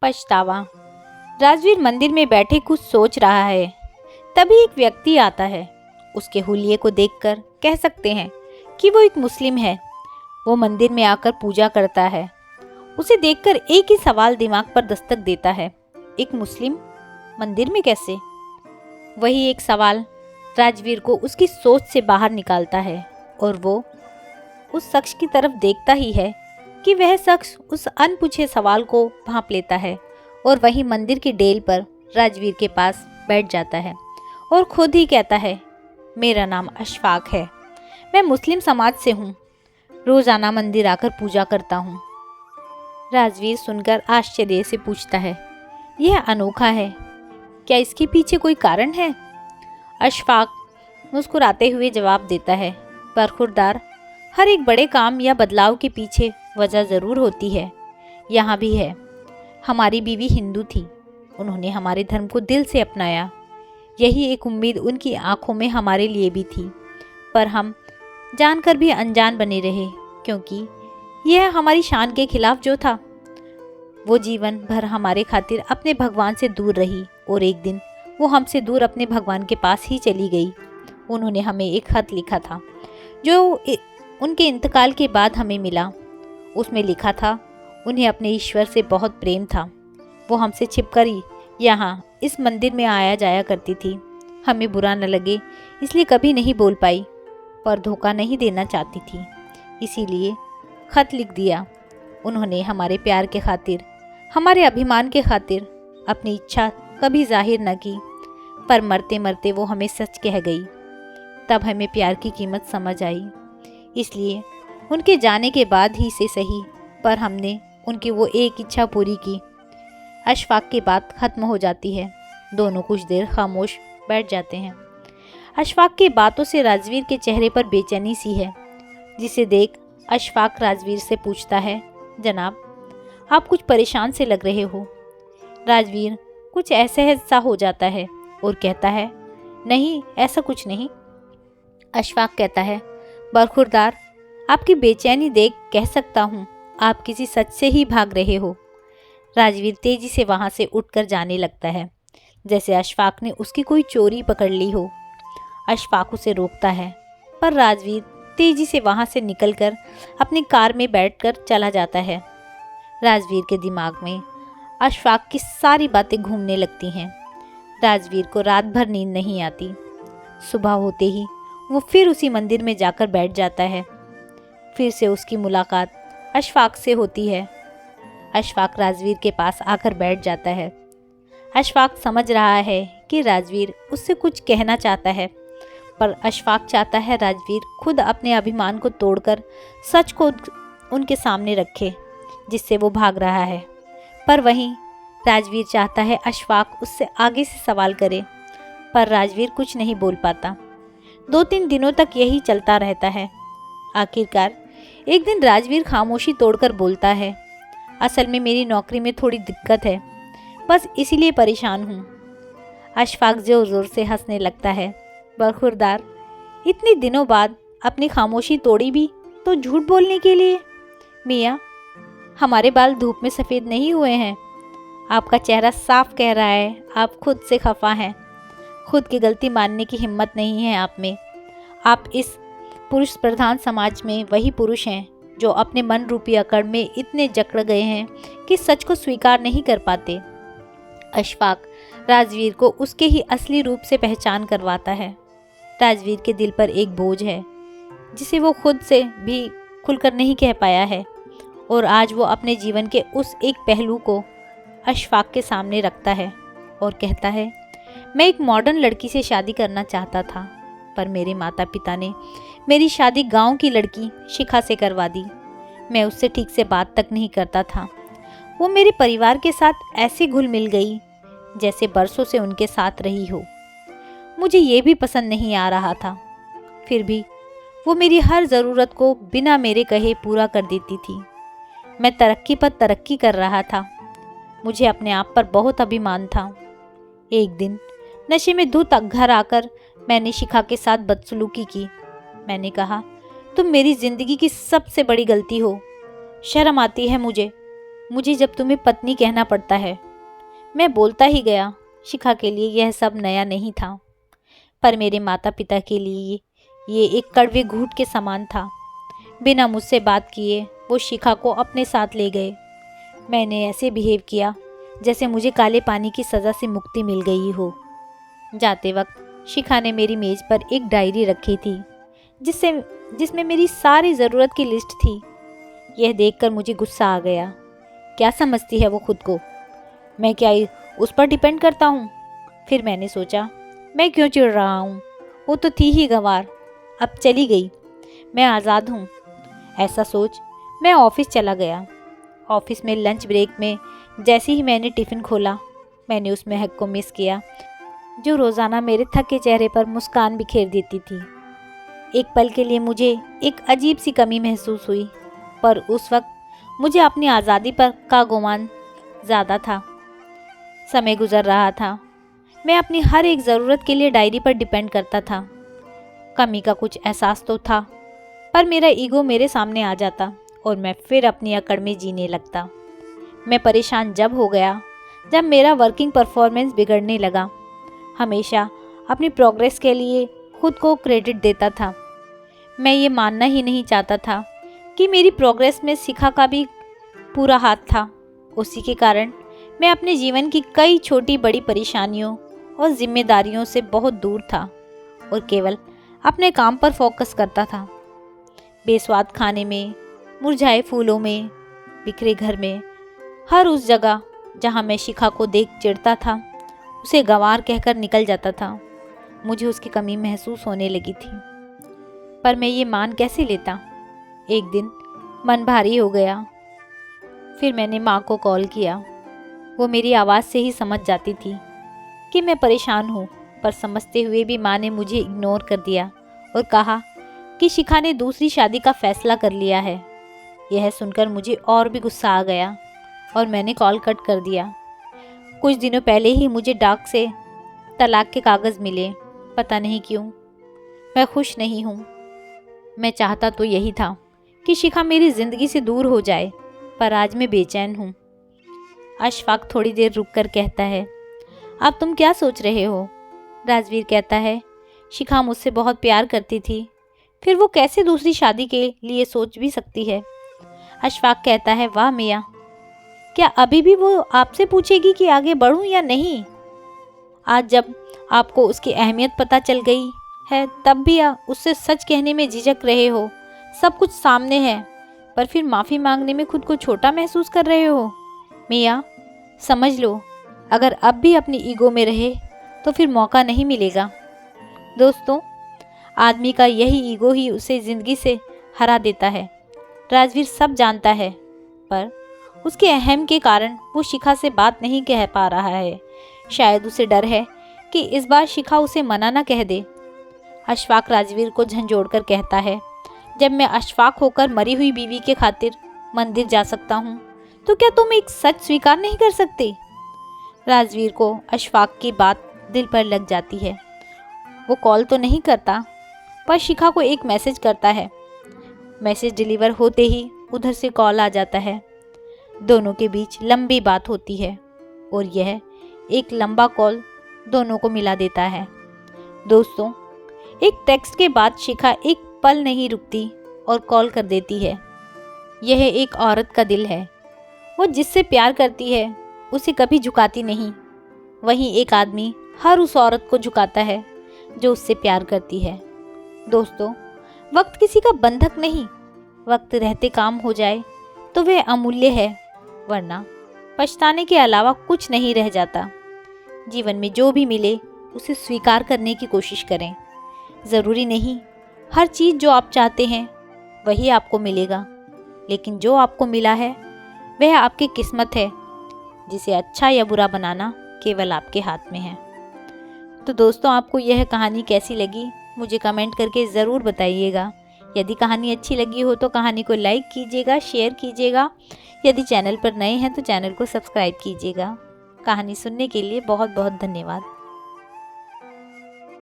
पछतावा। राजवीर मंदिर में बैठे कुछ सोच रहा है। तभी एक व्यक्ति आता है। उसके हुलिये को देखकर कह सकते हैं कि वो एक मुस्लिम है। वो मंदिर में आकर पूजा करता है। उसे देखकर एक ही सवाल दिमाग पर दस्तक देता है, एक मुस्लिम मंदिर में कैसे? वही एक सवाल राजवीर को उसकी सोच से बाहर निकालता है और वो उस शख्स की तरफ देखता ही है कि वह शख्स उस अनपूछे सवाल को भांप लेता है और वहीं मंदिर की डेल पर राजवीर के पास बैठ जाता है और खुद ही कहता है, मेरा नाम अशफाक है, मैं मुस्लिम समाज से हूँ, रोज़ाना मंदिर आकर पूजा करता हूँ। राजवीर सुनकर आश्चर्य से पूछता है, यह अनोखा है, क्या इसके पीछे कोई कारण है? अशफाक मुस्कुराते हुए जवाब देता है, बरखुरदार, हर एक बड़े काम या बदलाव के पीछे वजह ज़रूर होती है। यहाँ भी है। हमारी बीवी हिंदू थी, उन्होंने हमारे धर्म को दिल से अपनाया। यही एक उम्मीद उनकी आंखों में हमारे लिए भी थी, पर हम जानकर भी अनजान बने रहे, क्योंकि यह हमारी शान के खिलाफ जो था। वो जीवन भर हमारे खातिर अपने भगवान से दूर रही और एक दिन वो हमसे दूर अपने भगवान के पास ही चली गई। उन्होंने हमें एक खत लिखा था जो उनके इंतकाल के बाद हमें मिला। उसमें लिखा था, उन्हें अपने ईश्वर से बहुत प्रेम था। वो हमसे छिपकर ही यहाँ इस मंदिर में आया जाया करती थी। हमें बुरा न लगे इसलिए कभी नहीं बोल पाई, पर धोखा नहीं देना चाहती थी, इसीलिए खत लिख दिया। उन्होंने हमारे प्यार के खातिर, हमारे अभिमान के खातिर अपनी इच्छा कभी जाहिर न की, पर मरते मरते वो हमें सच कह गई। तब हमें प्यार की कीमत समझ आई। इसलिए उनके जाने के बाद ही से सही, पर हमने उनकी वो एक इच्छा पूरी की। अशफाक की बात खत्म हो जाती है। दोनों कुछ देर खामोश बैठ जाते हैं। अशफाक की बातों से राजवीर के चेहरे पर बेचैनी सी है, जिसे देख अशफाक राजवीर से पूछता है, जनाब, आप कुछ परेशान से लग रहे हो। राजवीर कुछ असहज सा हो जाता है और कहता है, नहीं, ऐसा कुछ नहीं। अशफाक कहता है, बरखुरदार, आपकी बेचैनी देख कह सकता हूँ आप किसी सच से ही भाग रहे हो। राजवीर तेजी से वहाँ से उठकर जाने लगता है, जैसे अशफाक ने उसकी कोई चोरी पकड़ ली हो। अशफाक उसे रोकता है, पर राजवीर तेजी से वहाँ से निकलकर अपनी कार में बैठकर चला जाता है। राजवीर के दिमाग में अशफाक की सारी बातें घूमने लगती हैं। राजवीर को रात भर नींद नहीं आती। सुबह होते ही वो फिर उसी मंदिर में जाकर बैठ जाता है। फिर से उसकी मुलाकात अशफाक से होती है। अशफाक राजवीर के पास आकर बैठ जाता है। अशफाक समझ रहा है कि राजवीर उससे कुछ कहना चाहता है, पर अशफाक चाहता है राजवीर खुद अपने अभिमान को तोड़कर सच को उनके सामने रखे, जिससे वो भाग रहा है। पर वहीं राजवीर चाहता है अशफाक उससे आगे से सवाल करे, पर राजवीर कुछ नहीं बोल पाता। 2-3 दिनों तक यही चलता रहता है। आखिरकार एक दिन राजवीर खामोशी तोड़कर बोलता है, असल में मेरी नौकरी में थोड़ी दिक्कत है, बस इसीलिए परेशान हूँ। अशफाक जोर जोर से हंसने लगता है, बरखुरदार, इतने दिनों बाद अपनी खामोशी तोड़ी भी तो झूठ बोलने के लिए? मियाँ, हमारे बाल धूप में सफ़ेद नहीं हुए हैं। आपका चेहरा साफ कह रहा है आप खुद से खफा हैं। खुद की गलती मानने की हिम्मत नहीं है आप में। आप इस पुरुष प्रधान समाज में वही पुरुष हैं जो अपने मन रूपी अकड़ में इतने जकड़ गए हैं कि सच को स्वीकार नहीं कर पाते। अशफाक राजवीर को उसके ही असली रूप से पहचान करवाता है। राजवीर के दिल पर एक बोझ है जिसे वो खुद से भी खुलकर नहीं कह पाया है, और आज वो अपने जीवन के उस एक पहलू को अशफाक के सामने रखता है और कहता है, मैं एक मॉडर्न लड़की से शादी करना चाहता था, पर मेरे माता पिता ने मेरी शादी गांव की लड़की शिखा से करवा दी। मैं उससे ठीक से बात तक नहीं करता था। वो मेरे परिवार के साथ ऐसे घुल मिल गई जैसे बरसों से उनके साथ रही हो। मुझे ये भी पसंद नहीं आ रहा था, फिर भी वो मेरी हर ज़रूरत को बिना मेरे कहे पूरा कर देती थी। मैं तरक्की पर तरक्की कर रहा था। मुझे अपने आप पर बहुत अभिमान था। एक दिन नशे में धुत घर आकर मैंने शिखा के साथ बदसलूकी की। मैंने कहा, तुम मेरी ज़िंदगी की सबसे बड़ी गलती हो, शर्म आती है मुझे। मुझे जब तुम्हें पत्नी कहना पड़ता है। मैं बोलता ही गया। शिखा के लिए यह सब नया नहीं था, पर मेरे माता पिता के लिए ये एक कड़वे घूंट के समान था। बिना मुझसे बात किए वो शिखा को अपने साथ ले गए। मैंने ऐसे बिहेव किया जैसे मुझे काले पानी की सज़ा से मुक्ति मिल गई हो। जाते वक्त शिखा ने मेरी मेज़ पर एक डायरी रखी थी जिसमें मेरी सारी ज़रूरत की लिस्ट थी। यह देखकर मुझे गुस्सा आ गया। क्या समझती है वो खुद को? मैं क्या उस पर डिपेंड करता हूँ? फिर मैंने सोचा, मैं क्यों चिढ़ रहा हूँ? वो तो थी ही गंवार, अब चली गई, मैं आज़ाद हूँ। ऐसा सोच मैं ऑफिस चला गया। ऑफिस में लंच ब्रेक में जैसे ही मैंने टिफ़िन खोला, मैंने उस महक को मिस किया जो रोज़ाना मेरे थके चेहरे पर मुस्कान बिखेर देती थी। एक पल के लिए मुझे एक अजीब सी कमी महसूस हुई, पर उस वक्त मुझे अपनी आज़ादी पर का गुमान ज़्यादा था। समय गुजर रहा था। मैं अपनी हर एक ज़रूरत के लिए डायरी पर डिपेंड करता था। कमी का कुछ एहसास तो था, पर मेरा ईगो मेरे सामने आ जाता और मैं फिर अपनी अकड़ में जीने लगता। मैं परेशान जब हो गया जब मेरा वर्किंग परफॉर्मेंस बिगड़ने लगा। हमेशा अपनी प्रोग्रेस के लिए खुद को क्रेडिट देता था। मैं ये मानना ही नहीं चाहता था कि मेरी प्रोग्रेस में शिखा का भी पूरा हाथ था। उसी के कारण मैं अपने जीवन की कई छोटी बड़ी परेशानियों और जिम्मेदारियों से बहुत दूर था और केवल अपने काम पर फोकस करता था। बेस्वाद खाने में, मुरझाए फूलों में, बिखरे घर में, हर उस जगह जहाँ मैं शिखा को देख चिढ़ता था, उसे गंवार कहकर निकल जाता था। मुझे उसकी कमी महसूस होने लगी थी, पर मैं ये मान कैसे लेता? एक दिन मन भारी हो गया। फिर मैंने माँ को कॉल किया। वो मेरी आवाज़ से ही समझ जाती थी कि मैं परेशान हूँ, पर समझते हुए भी माँ ने मुझे इग्नोर कर दिया और कहा कि शिखा ने दूसरी शादी का फैसला कर लिया है। यह सुनकर मुझे और भी गुस्सा आ गया और मैंने कॉल कट कर दिया। कुछ दिनों पहले ही मुझे डाक से तलाक के कागज़ मिले। पता नहीं क्यों मैं खुश नहीं हूँ। मैं चाहता तो यही था कि शिखा मेरी ज़िंदगी से दूर हो जाए, पर आज मैं बेचैन हूँ। अशफाक थोड़ी देर रुक कर कहता है, अब तुम क्या सोच रहे हो? राजवीर कहता है, शिखा मुझसे बहुत प्यार करती थी, फिर वो कैसे दूसरी शादी के लिए सोच भी सकती है? अशफाक कहता है, वाह मियाँ, क्या अभी भी वो आपसे पूछेगी कि आगे बढ़ूं या नहीं? आज जब आपको उसकी अहमियत पता चल गई है, तब भी उससे सच कहने में झिझक रहे हो। सब कुछ सामने है, पर फिर माफ़ी मांगने में खुद को छोटा महसूस कर रहे हो। मियाँ, समझ लो, अगर अब भी अपनी ईगो में रहे तो फिर मौका नहीं मिलेगा। दोस्तों, आदमी का यही ईगो ही उसे ज़िंदगी से हरा देता है। राजवीर सब जानता है, पर उसके अहम के कारण वो शिखा से बात नहीं कह पा रहा है। शायद उसे डर है कि इस बार शिखा उसे मना ना कह दे। अशफाक राजवीर को झंझोड़कर कहता है, जब मैं अशफाक होकर मरी हुई बीवी के खातिर मंदिर जा सकता हूँ, तो क्या तुम एक सच स्वीकार नहीं कर सकते? राजवीर को अशफाक की बात दिल पर लग जाती है। वो कॉल तो नहीं करता, पर शिखा को एक मैसेज करता है। मैसेज डिलीवर होते ही उधर से कॉल आ जाता है। दोनों के बीच लंबी बात होती है और यह एक लंबा कॉल दोनों को मिला देता है। दोस्तों, एक टेक्स्ट के बाद शिखा एक पल नहीं रुकती और कॉल कर देती है। यह एक औरत का दिल है। वो जिससे प्यार करती है उसे कभी झुकाती नहीं। वहीं एक आदमी हर उस औरत को झुकाता है जो उससे प्यार करती है। दोस्तों, वक्त किसी का बंधक नहीं। वक्त रहते काम हो जाए तो वह अमूल्य है, वरना पछताने के अलावा कुछ नहीं रह जाता। जीवन में जो भी मिले उसे स्वीकार करने की कोशिश करें। ज़रूरी नहीं हर चीज़ जो आप चाहते हैं वही आपको मिलेगा, लेकिन जो आपको मिला है वह आपकी किस्मत है, जिसे अच्छा या बुरा बनाना केवल आपके हाथ में है। तो दोस्तों, आपको यह कहानी कैसी लगी मुझे कमेंट करके ज़रूर बताइएगा। यदि कहानी अच्छी लगी हो तो कहानी को लाइक कीजिएगा, शेयर कीजिएगा। यदि चैनल पर नए हैं तो चैनल को सब्सक्राइब कीजिएगा। कहानी सुनने के लिए बहुत बहुत धन्यवाद।